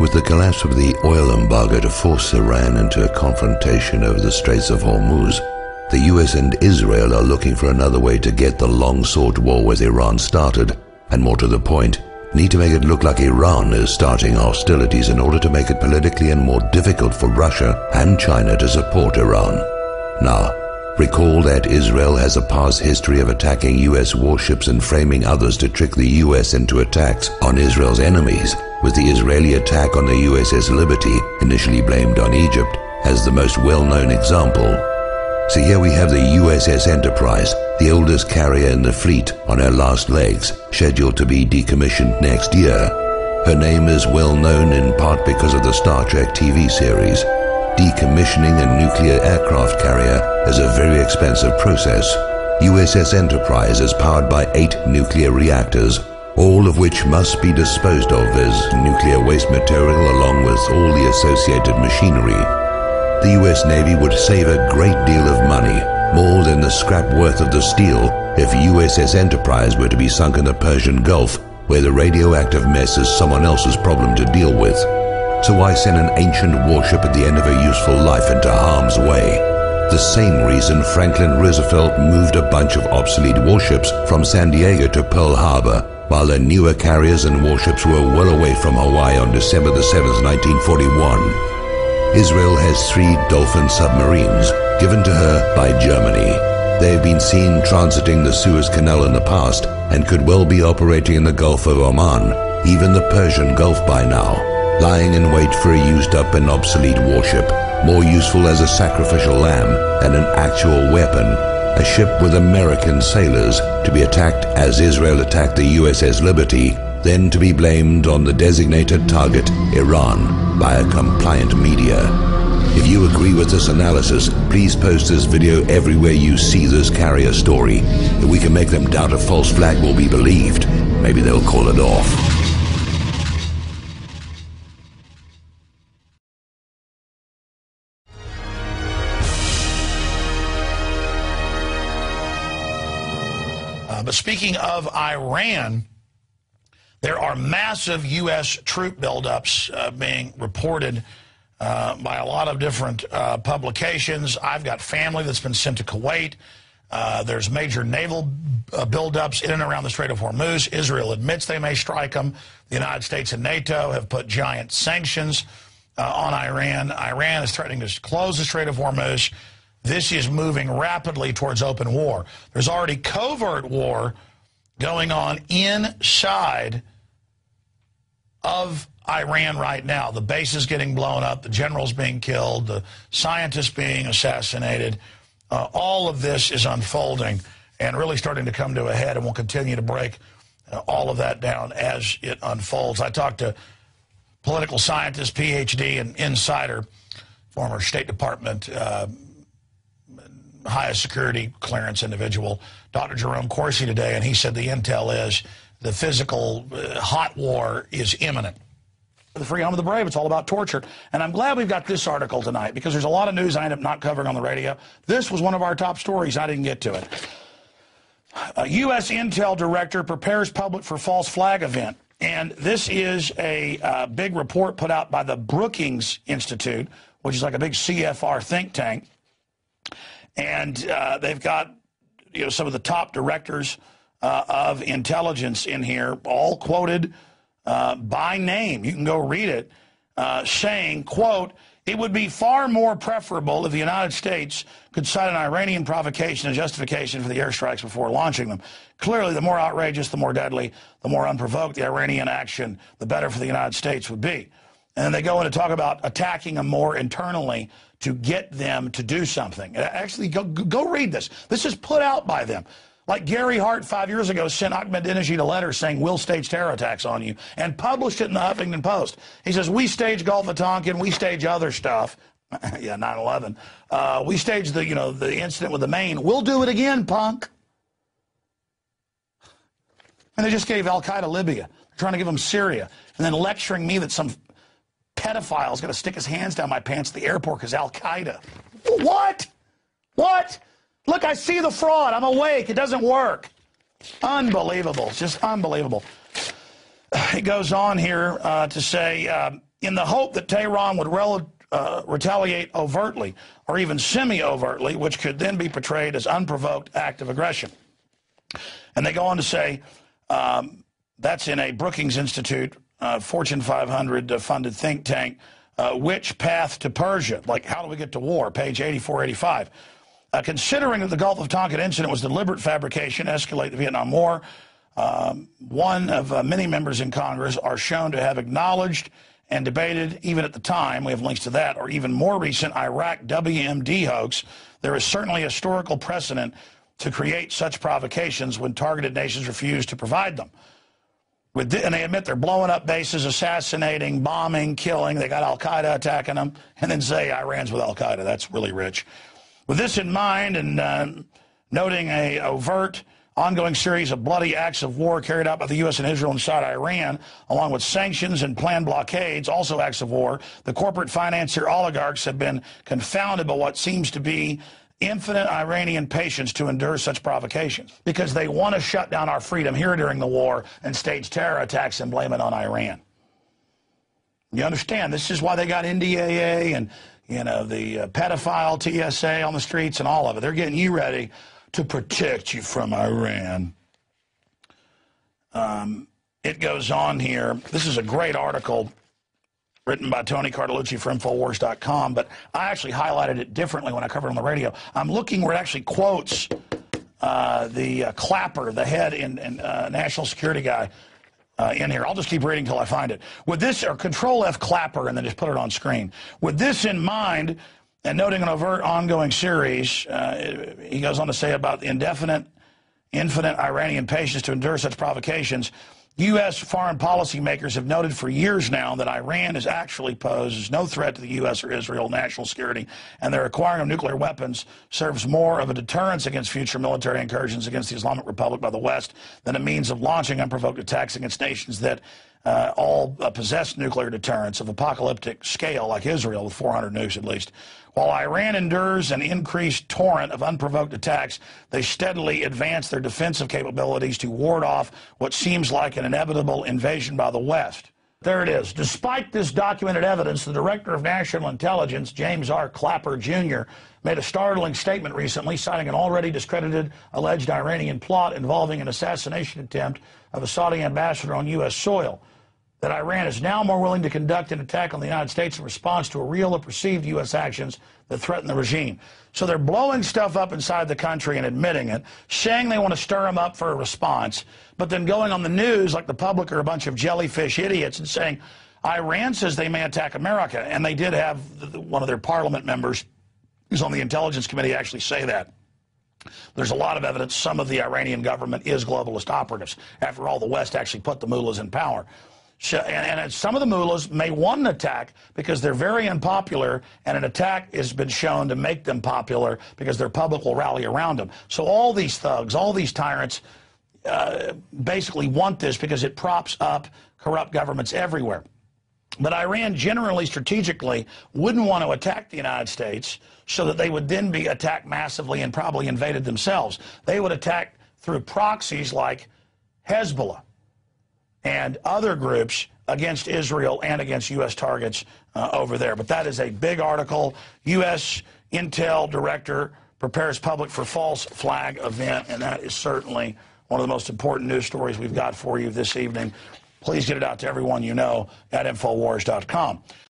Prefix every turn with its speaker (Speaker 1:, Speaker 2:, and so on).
Speaker 1: With the collapse of the oil embargo to force Iran into a confrontation over the Straits of Hormuz, the US and Israel are looking for another way to get the long-sought war with Iran started, and more to the point, need to make it look like Iran is starting hostilities in order to make it politically and more difficult for Russia and China to support Iran. Now, recall that Israel has a past history of attacking US warships and framing others to trick the US into attacks on Israel's enemies, with the Israeli attack on the USS Liberty, initially blamed on Egypt, as the most well-known example. So here we have the USS Enterprise, the oldest carrier in the fleet, on her last legs, scheduled to be decommissioned next year. Her name is well known in part because of the Star Trek TV series. Decommissioning a nuclear aircraft carrier is a very expensive process. USS Enterprise is powered by 8 nuclear reactors, all of which must be disposed of as nuclear waste material along with all the associated machinery. The US Navy would save a great deal of money, more than the scrap worth of the steel, if USS Enterprise were to be sunk in the Persian Gulf, where the radioactive mess is someone else's problem to deal with. So why send an ancient warship at the end of a useful life into harm's way? The same reason Franklin Roosevelt moved a bunch of obsolete warships from San Diego to Pearl Harbor, while their newer carriers and warships were well away from Hawaii on December the 7th, 1941. Israel has 3 Dolphin submarines, given to her by Germany. They have been seen transiting the Suez Canal in the past, and could well be operating in the Gulf of Oman, even the Persian Gulf by now, lying in wait for a used-up and obsolete warship, more useful as a sacrificial lamb than an actual weapon, a ship with American sailors to be attacked as Israel attacked the USS Liberty, then to be blamed on the designated target, Iran, by a compliant media. If you agree with this analysis, please post this video everywhere you see this carrier story. If we can make them doubt a false flag will be believed, maybe they'll call it off.
Speaker 2: But speaking of Iran, there are massive U.S. troop buildups being reported by a lot of different publications. I've got family that's been sent to Kuwait. There's major naval buildups in and around the Strait of Hormuz. Israel admits they may strike them. The United States and NATO have put giant sanctions on Iran. Iran is threatening to close the Strait of Hormuz. This is moving rapidly towards open war. There's already covert war going on inside of Iran right now. The base is getting blown up, the generals being killed, the scientists being assassinated. All of this is unfolding and really starting to come to a head, and we'll continue to break all of that down as it unfolds. I talked to political scientist, PhD, and insider, former State Department highest security clearance individual, Dr. Jerome Corsi, today, and he said the intel is the physical hot war is imminent. The Free Home of the Brave, it's all about torture. And I'm glad we've got this article tonight, because there's a lot of news I end up not covering on the radio. This was one of our top stories. I didn't get to it. A U.S. Intel director prepares public for false flag event. And this is a big report put out by the Brookings Institute, which is like a big CFR think tank. And they've got, you know, some of the top directors of intelligence in here, all quoted by name. You can go read it, saying, quote, "It would be far more preferable if the United States could cite an Iranian provocation as justification for the airstrikes before launching them. Clearly, the more outrageous, the more deadly, the more unprovoked the Iranian action, the better for the United States would be." And then they go in to talk about attacking them more internally to get them to do something. Actually, go read this. This is put out by them. Like Gary Hart 5 years ago sent Ahmadinejad a letter saying, "We'll stage terror attacks on you," and published it in the Huffington Post. He says, "We stage Gulf of Tonkin, we stage other stuff." Yeah, 9/11. We staged the, you know, the incident with the Maine. We'll do it again, punk. And they just gave Al-Qaeda Libya. They're trying to give them Syria. And then lecturing me that some pedophile is going to stick his hands down my pants at the airport because Al-Qaeda. What? What? Look, I see the fraud. I'm awake. It doesn't work. Unbelievable. It's just unbelievable. It goes on here to say in the hope that Tehran would retaliate overtly or even semi-overtly, which could then be portrayed as unprovoked act of aggression. And they go on to say, that's in a Brookings Institute, Fortune 500 funded think tank, which path to Persia? Like, how do we get to war? Page 84, 85. Considering that the Gulf of Tonkin incident was deliberate fabrication, escalate the Vietnam War, one of many members in Congress are shown to have acknowledged and debated, even at the time, we have links to that, or even more recent Iraq WMD hoax. There is certainly historical precedent to create such provocations when targeted nations refuse to provide them. And they admit they're blowing up bases, assassinating, bombing, killing. They got al-Qaeda attacking them, and then say Iran's with al-Qaeda. That's really rich. With this in mind, and noting a overt, ongoing series of bloody acts of war carried out by the U.S. and Israel inside Iran, along with sanctions and planned blockades, also acts of war, the corporate financier oligarchs have been confounded by what seems to be infinite Iranian patience to endure such provocations, because they want to shut down our freedom here during the war and stage terror attacks and blame it on Iran. You understand? This is why they got NDAA and, you know, the pedophile TSA on the streets and all of it. They're getting you ready to protect you from Iran. It goes on here. This is a great article written by Tony Cartalucci for Infowars.com, but I actually highlighted it differently when I covered it on the radio. I'm looking where it actually quotes the Clapper, the head and national security guy in here. I'll just keep reading until I find it. With this, or Control F Clapper, and then just put it on screen. With this in mind, and noting an overt ongoing series, he goes on to say about the infinite Iranian patience to endure such provocations. U.S. foreign policy makers have noted for years now that Iran is actually poses no threat to the U.S. or Israel national security, and their acquiring of nuclear weapons serves more of a deterrence against future military incursions against the Islamic Republic by the West than a means of launching unprovoked attacks against nations that all possess nuclear deterrence of apocalyptic scale, like Israel, with 400 nukes at least. While Iran endures an increased torrent of unprovoked attacks, they steadily advance their defensive capabilities to ward off what seems like an inevitable invasion by the West. There it is. Despite this documented evidence, the Director of National Intelligence, James R. Clapper, Jr., made a startling statement recently, citing an already discredited alleged Iranian plot involving an assassination attempt of a Saudi ambassador on U.S. soil, that Iran is now more willing to conduct an attack on the United States in response to a real or perceived U.S. actions that threaten the regime. So they're blowing stuff up inside the country and admitting it, saying they want to stir them up for a response, but then going on the news like the public are a bunch of jellyfish idiots and saying, Iran says they may attack America. And they did have one of their parliament members who's on the Intelligence Committee actually say that. There's a lot of evidence some of the Iranian government is globalist operatives. After all, the West actually put the mullahs in power. And some of the mullahs may want an attack because they're very unpopular, and an attack has been shown to make them popular because their public will rally around them. So all these thugs, all these tyrants basically want this because it props up corrupt governments everywhere. But Iran generally, strategically, wouldn't want to attack the United States so that they would then be attacked massively and probably invaded themselves. They would attack through proxies like Hezbollah and other groups against Israel and against U.S. targets over there. But that is a big article. U.S. Intel Director prepares public for false flag event, and that is certainly one of the most important news stories we've got for you this evening. Please get it out to everyone you know at Infowars.com.